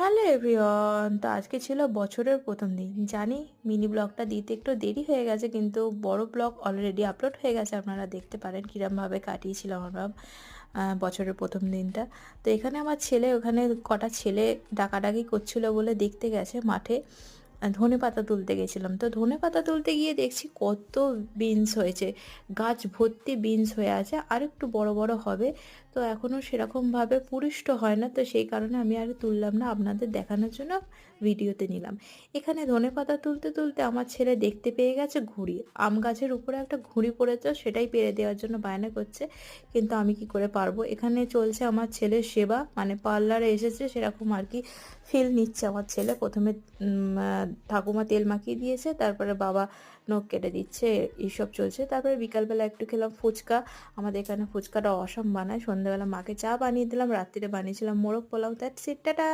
Hello everyone, তো আজকে ছিল বছরের প্রথম দিন। জানি মিনি ব্লগটা দিতে একটু দেরি হয়ে গেছে, কিন্তু বড় ব্লগ অলরেডি আপলোড হয়ে গেছে। আপনারা দেখতে পারেন কীরমভাবে কাটিয়েছিলাম আমরা বছরের প্রথম দিনটা। তো এখানে আমার ছেলে, ওখানে কটা ছেলে ডাকাডাকি করছিল বলে দেখতে গেছে মাঠে। ধনেপাতা তুলতে গেছিলাম। তো ধনেপাতা তুলতে গিয়ে দেখছি কত বিনস হয়েছে, গাছ ভর্তি বিনস হয়ে আছে, আর একটু বড় বড় হবে। তো এখনও সেরকমভাবে পুষ্ট হয় না, তো সেই কারণে আমি আর তুললাম না, আপনাদের দেখানোর জন্য ভিডিওতে নিলাম। এখানে ধনেপাতা তুলতে তুলতে আমার ছেলে দেখতে পেয়ে গেছে ঘুড়ি। আম গাছের উপরে একটা ঘুড়ি পড়েছে, সেটাই পেড়ে দেওয়ার জন্য বায়না করছে, কিন্তু আমি কি করে পারবো। এখানে চলছে আমার ছেলের সেবা, মানে পার্লারে এসেছে সেরকম আর কি ফিল নিচ্ছে আমার ছেলে। প্রথমে ঠাকুমা তেল মাখিয়ে দিয়েছে, তারপরে বাবা নখ কেটে দিচ্ছে, এইসব চলছে। তারপরে বিকালবেলা একটু খেলাম ফুচকা। আমাদের এখানে ফুচকাটা অসম বানায়। সন্ধ্যাবেলা মাকে চা বানিয়ে দিলাম, রাত্রিরে বানিয়েছিলাম মোরগ পোলাও। That's it, tata.